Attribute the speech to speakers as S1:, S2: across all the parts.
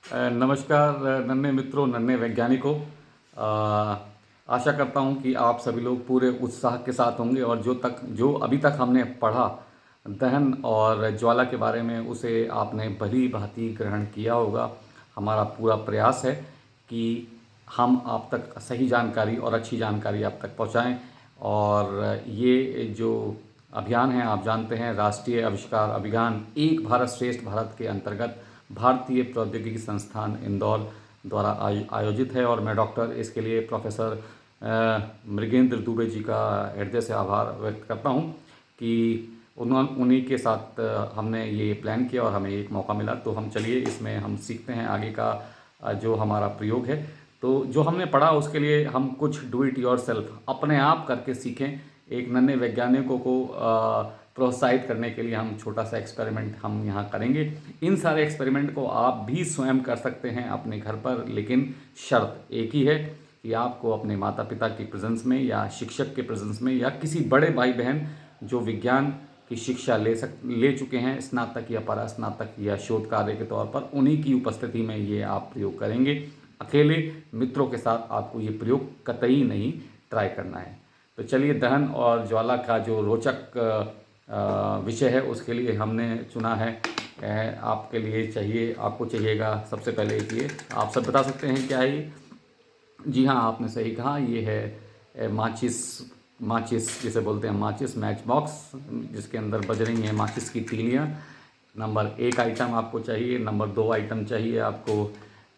S1: नमस्कार नन्हे मित्रों, नन्हे वैज्ञानिकों। आशा करता हूँ कि आप सभी लोग पूरे उत्साह के साथ होंगे और जो अभी तक हमने पढ़ा दहन और ज्वाला के बारे में, उसे आपने भली भांति ग्रहण किया होगा। हमारा पूरा प्रयास है कि हम आप तक सही जानकारी और अच्छी जानकारी आप तक पहुँचाएँ। और ये जो अभियान है, आप जानते हैं, राष्ट्रीय आविष्कार अभियान एक भारत श्रेष्ठ भारत के अंतर्गत भारतीय प्रौद्योगिकी संस्थान इंदौर द्वारा आयोजित है। और मैं डॉक्टर इसके लिए प्रोफेसर मृगेंद्र दुबे जी का हृदय से आभार व्यक्त करता हूँ कि उन्हीं के साथ हमने ये प्लान किया और हमें एक मौका मिला। तो हम चलिए इसमें हम सीखते हैं आगे का जो हमारा प्रयोग है। तो जो हमने पढ़ा उसके लिए हम कुछ डू इट योर सेल्फ अपने आप करके सीखें। एक नन्हे वैज्ञानिकों को प्रोत्साहित करने के लिए हम छोटा सा एक्सपेरिमेंट हम यहाँ करेंगे। इन सारे एक्सपेरिमेंट को आप भी स्वयं कर सकते हैं अपने घर पर, लेकिन शर्त एक ही है कि आपको अपने माता पिता की प्रेजेंस में या शिक्षक के प्रेजेंस में या किसी बड़े भाई बहन जो विज्ञान की शिक्षा ले चुके हैं, स्नातक या परास्नातक या शोध कार्य के तौर पर, उन्हीं की उपस्थिति में ये आप प्रयोग करेंगे। अकेले मित्रों के साथ आपको ये प्रयोग कतई नहीं ट्राई करना है। तो चलिए, दहन और ज्वाला का जो रोचक विषय है उसके लिए हमने चुना है। आपके लिए आपको चाहिएगा सबसे पहले ये, आप सब बता सकते हैं क्या है ये? जी हाँ, आपने सही कहा, ये है माचिस। माचिस जिसे बोलते हैं माचिस, मैच बॉक्स, जिसके अंदर बज रही हैं माचिस की तीलियाँ। नंबर 1 आइटम आपको चाहिए। नंबर 2 आइटम चाहिए आपको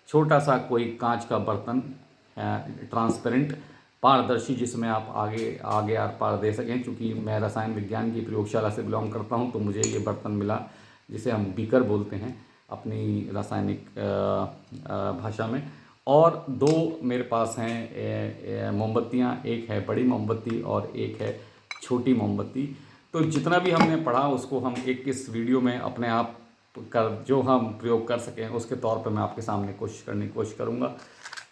S1: छोटा सा कोई कांच का बर्तन, ट्रांसपेरेंट, पारदर्शी, जिसमें आप आगे आगे आर पार दे सकें। चूँकि मैं रसायन विज्ञान की प्रयोगशाला से बिलोंग करता हूँ, तो मुझे ये बर्तन मिला जिसे हम बीकर बोलते हैं अपनी रासायनिक भाषा में। और 2 मेरे पास हैं मोमबत्तियाँ, एक है बड़ी मोमबत्ती और एक है छोटी मोमबत्ती। तो जितना भी हमने पढ़ा उसको हम एक इस वीडियो में अपने आप कर जो हम प्रयोग कर सकें उसके तौर पर मैं आपके सामने करने की कोशिश करूँगा।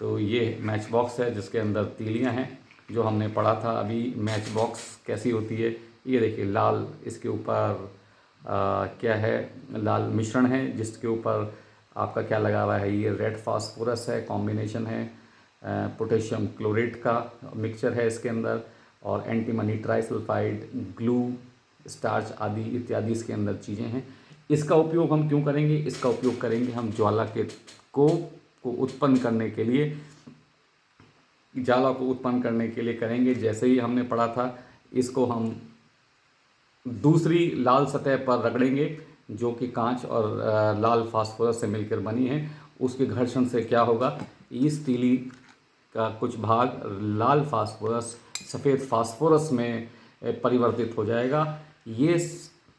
S1: तो ये मैच बॉक्स है जिसके अंदर तीलियाँ हैं, जो हमने पढ़ा था अभी मैच बॉक्स कैसी होती है। ये देखिए, लाल इसके ऊपर क्या है, लाल मिश्रण है जिसके ऊपर आपका क्या लगा हुआ है, ये रेड फास्फोरस है, कॉम्बिनेशन है पोटेशियम क्लोरेट का मिक्सचर है इसके अंदर, और एंटीमनी ट्राइसल्फाइड, ग्लू, स्टार्च आदि इत्यादि इसके अंदर चीज़ें हैं। इसका उपयोग हम क्यों करेंगे? इसका उपयोग करेंगे हम ज्वाला को उत्पन्न करने के लिए, ज्वाला को उत्पन्न करने के लिए करेंगे। जैसे ही हमने पढ़ा था, इसको हम दूसरी लाल सतह पर रगड़ेंगे जो कि कांच और लाल फास्फोरस से मिलकर बनी है। उसके घर्षण से क्या होगा, इस तीली का कुछ भाग लाल फास्फोरस सफ़ेद फास्फोरस में परिवर्तित हो जाएगा। ये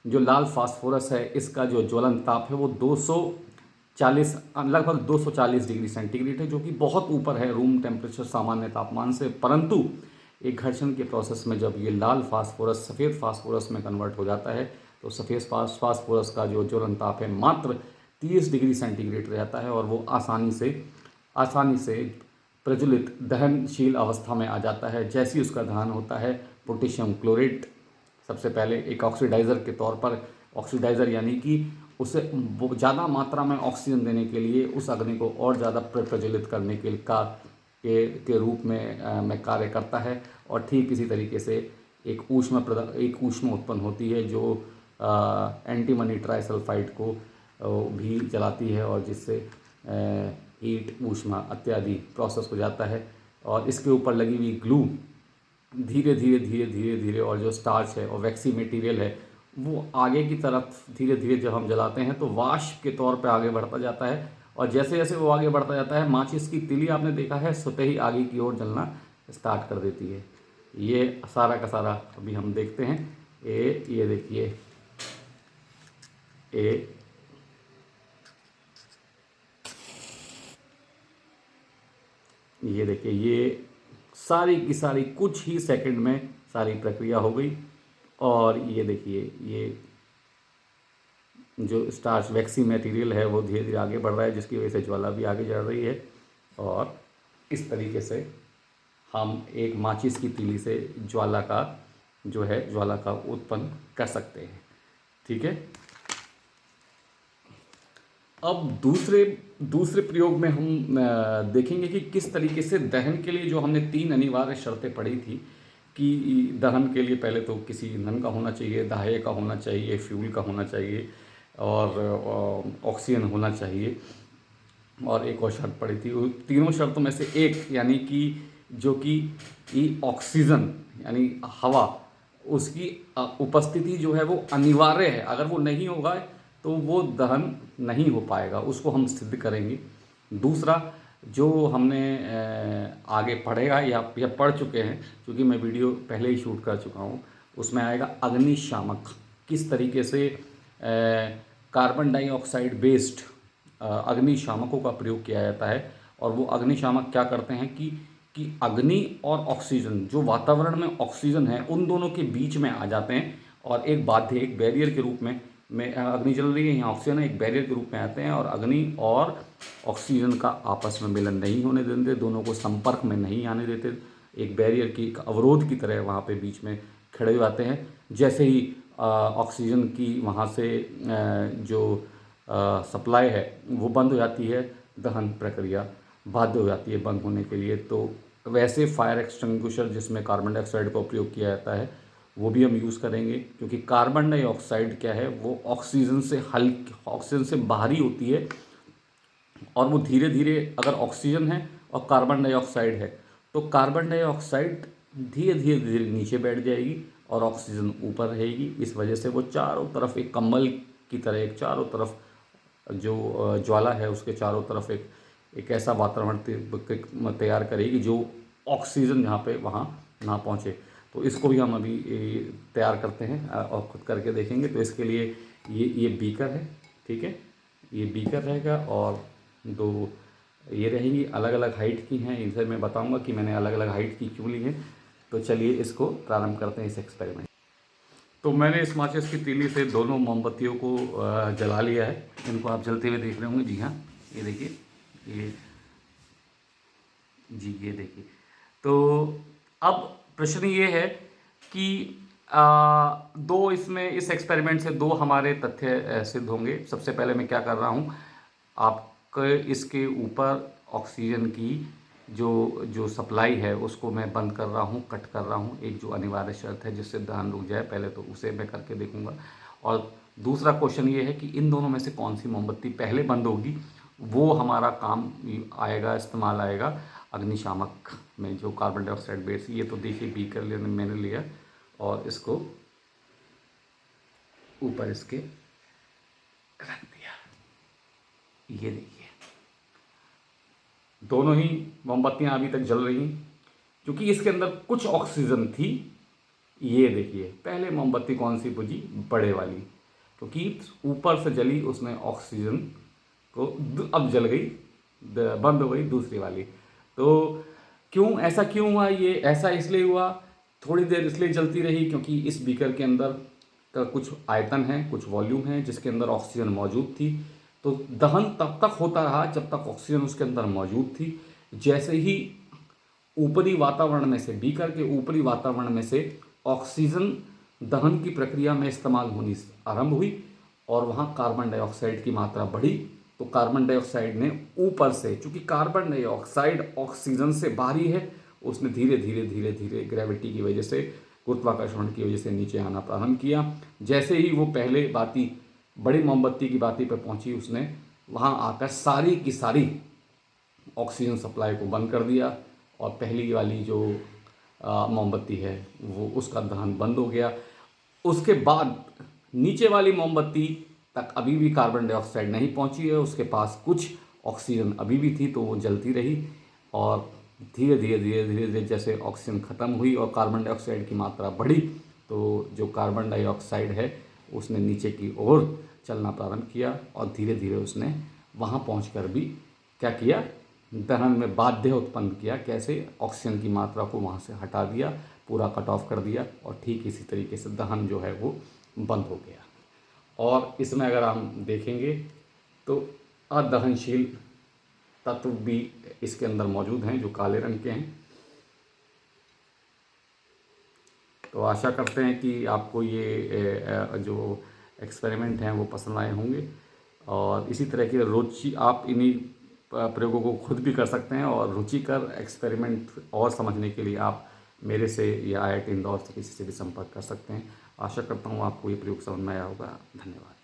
S1: जो लाल फास्फोरस है, इसका जो ज्वलन ताप है वो 240 लगभग 240 डिग्री सेंटीग्रेड है, जो कि बहुत ऊपर है रूम टेम्परेचर सामान्य तापमान से। परंतु एक घर्षण के प्रोसेस में जब ये लाल फास्फोरस सफ़ेद फास्फोरस में कन्वर्ट हो जाता है, तो सफ़ेद फास्फोरस का जो ज्वलन ताप है मात्र 30 डिग्री सेंटीग्रेड रहता है और वो आसानी से प्रज्वलित दहनशील अवस्था में आ जाता है। जैसे ही उसका दहन होता है, पोटेशियम क्लोरेट सबसे पहले एक ऑक्सीडाइज़र के तौर पर, ऑक्सीडाइज़र यानी कि उसे ज़्यादा मात्रा में ऑक्सीजन देने के लिए, उस अग्नि को और ज़्यादा प्रज्वलित करने के रूप में कार्य करता है। और ठीक इसी तरीके से एक ऊष्मा उत्पन्न होती है जो एंटीमनी ट्राइसल्फाइड को भी जलाती है, और जिससे हीट, ऊष्मा इत्यादि प्रोसेस हो जाता है। और इसके ऊपर लगी हुई ग्लू धीरे धीरे और जो स्टार्च है और वैक्सी मटेरियल है, वो आगे की तरफ धीरे धीरे जब हम जलाते हैं तो वाष्प के तौर पे आगे बढ़ता जाता है। और जैसे जैसे वो आगे बढ़ता जाता है, माचिस की तीली आपने देखा है स्वतः ही आगे की ओर जलना स्टार्ट कर देती है। ये सारा का सारा अभी हम देखते हैं। ये देखिए, ये देखिए, ये सारी की सारी कुछ ही सेकंड में सारी प्रक्रिया हो गई। और ये देखिए, ये जो स्टार्च वैक्सी मटेरियल है वो धीरे धीरे आगे बढ़ रहा है, जिसकी वजह से ज्वाला भी आगे जल रही है। और इस तरीके से हम एक माचिस की तीली से ज्वाला का उत्पन्न कर सकते हैं। ठीक है। अब दूसरे दूसरे प्रयोग में हम देखेंगे कि किस तरीके से दहन के लिए जो हमने 3 अनिवार्य शर्तें पढ़ी थी कि दहन के लिए पहले तो किसी ईंधन का होना चाहिए, दाहे का होना चाहिए, फ्यूल का होना चाहिए और ऑक्सीजन होना चाहिए, और एक और शर्त पड़ी थी। उन तीनों शर्तों में से एक, यानी कि जो कि ऑक्सीजन यानी हवा, उसकी उपस्थिति जो है वो अनिवार्य है। अगर वो नहीं होगा तो वो दहन नहीं हो पाएगा, उसको हम सिद्ध करेंगे। दूसरा जो हमने आगे पढ़ेगा या पढ़ चुके हैं, क्योंकि मैं वीडियो पहले ही शूट कर चुका हूँ, उसमें आएगा अग्निशामक। किस तरीके से कार्बन डाइऑक्साइड बेस्ड अग्निशामकों का प्रयोग किया जाता है, और वो अग्निशामक क्या करते हैं कि अग्नि और ऑक्सीजन, जो वातावरण में ऑक्सीजन है, उन दोनों के बीच में आ जाते हैं और एक बाध्य, एक बैरियर के रूप में अग्नि जल रही है, यहाँ ऑक्सीजन है, एक बैरियर के रूप में आते हैं और अग्नि और ऑक्सीजन का आपस में मिलन नहीं होने देते, दोनों को संपर्क में नहीं आने देते, एक बैरियर की, एक अवरोध की तरह वहाँ पे बीच में खड़े हो जाते हैं। जैसे ही ऑक्सीजन की वहाँ से जो सप्लाई है वो बंद हो जाती है, दहन प्रक्रिया बाध्य हो जाती है बंद होने के लिए। तो वैसे फायर एक्सटिंग्विशर जिसमें कार्बन डाइऑक्साइड का उपयोग किया जाता है वो भी हम यूज़ करेंगे, क्योंकि कार्बन डाइऑक्साइड क्या है, वो ऑक्सीजन से बाहरी होती है, और वो धीरे धीरे, अगर ऑक्सीजन है और कार्बन डाइऑक्साइड है तो कार्बन डाइऑक्साइड धीरे धीरे धीरे नीचे बैठ जाएगी और ऑक्सीजन ऊपर रहेगी। इस वजह से वो चारों तरफ एक कम्बल की तरह, एक चारों तरफ जो ज्वाला है उसके चारों तरफ एक ऐसा वातावरण तैयार करेगी जो ऑक्सीजन जहाँ पे वहाँ ना पहुँचे। तो इसको भी हम अभी तैयार करते हैं और खुद करके देखेंगे। तो इसके लिए ये बीकर है, ठीक है, ये बीकर रहेगा और दो ये रहेंगी, अलग अलग हाइट की हैं। इनसे मैं बताऊंगा कि मैंने अलग अलग हाइट की क्यों ली है। तो चलिए इसको प्रारंभ करते हैं, इस एक्सपेरिमेंट। तो मैंने इस माचिस की तीली से दोनों मोमबत्तियों को जला लिया है। इनको आप जलते हुए देख रहे होंगे। जी हाँ, ये देखिए, ये जी ये देखिए। तो अब प्रश्न ये है कि दो इसमें, इस एक्सपेरिमेंट से दो हमारे तथ्य सिद्ध होंगे। सबसे पहले मैं क्या कर रहा हूँ, आपके इसके ऊपर ऑक्सीजन की जो जो सप्लाई है उसको मैं बंद कर रहा हूँ, कट कर रहा हूँ। एक जो अनिवार्य शर्त है जिससे दहन रुक जाए, पहले तो उसे मैं करके देखूंगा। और दूसरा क्वेश्चन ये है कि इन दोनों में से कौन सी मोमबत्ती पहले बंद होगी, वो हमारा काम आएगा, इस्तेमाल आएगा अग्निशामक में, जो कार्बन डाइऑक्साइड बेस। ये तो देखिए बीकर मैंने लिया और इसको ऊपर इसके रख दिया। ये देखिए, दोनों ही मोमबत्तियां अभी तक जल रही हैं क्योंकि इसके अंदर कुछ ऑक्सीजन थी। ये देखिए, पहले मोमबत्ती कौन सी बुझी, बड़े वाली, क्योंकि ऊपर से जली उसने ऑक्सीजन को, अब जल गई, बंद हो गई दूसरी वाली। तो ऐसा क्यों हुआ, ये ऐसा इसलिए हुआ, थोड़ी देर इसलिए जलती रही क्योंकि इस बीकर के अंदर का कुछ आयतन है, कुछ वॉल्यूम है जिसके अंदर ऑक्सीजन मौजूद थी। तो दहन तब तक होता रहा जब तक ऑक्सीजन उसके अंदर मौजूद थी। जैसे ही ऊपरी वातावरण में से, बीकर के ऊपरी वातावरण में से ऑक्सीजन दहन की प्रक्रिया में इस्तेमाल होनी आरंभ हुई और वहाँ कार्बन डाइऑक्साइड की मात्रा बढ़ी। तो कार्बन डाइऑक्साइड ने ऊपर से, चूंकि कार्बन डाइऑक्साइड ऑक्सीजन से बाहरी है, उसने धीरे धीरे धीरे धीरे ग्रेविटी की वजह से, गुरुत्वाकर्षण की वजह से नीचे आना प्रारंभ किया। जैसे ही वो पहले बाती, बड़ी मोमबत्ती की बाती पर पहुंची, उसने वहाँ आकर सारी की सारी ऑक्सीजन सप्लाई को बंद कर दिया और पहली वाली जो मोमबत्ती है वो, उसका दहन बंद हो गया। उसके बाद नीचे वाली मोमबत्ती तक अभी भी कार्बन डाइऑक्साइड नहीं पहुंची है, उसके पास कुछ ऑक्सीजन अभी भी थी, तो वो जलती रही। और धीरे धीरे धीरे धीरे धीरे जैसे ऑक्सीजन ख़त्म हुई और कार्बन डाइऑक्साइड की मात्रा बढ़ी, तो जो कार्बन डाइऑक्साइड है उसने नीचे की ओर चलना प्रारंभ किया और धीरे धीरे उसने वहाँ पहुँच भी क्या किया, दहन में बाध्य उत्पन्न किया। कैसे, ऑक्सीजन की मात्रा को वहाँ से हटा दिया, पूरा कट ऑफ कर दिया, और ठीक इसी तरीके से दहन जो है वो बंद हो गया। और इसमें अगर हम देखेंगे तो अदहनशील तत्व भी इसके अंदर मौजूद हैं जो काले रंग के हैं। तो आशा करते हैं कि आपको ये जो एक्सपेरिमेंट हैं वो पसंद आए होंगे। और इसी तरह की रुचि आप इन्हीं प्रयोगों को खुद भी कर सकते हैं, और रुचिकर एक्सपेरिमेंट और समझने के लिए आप मेरे से या IIT इंदौर से किसी से भी संपर्क कर सकते हैं। आशा करता हूँ आपको ये प्रयोग समझ में आया होगा। धन्यवाद।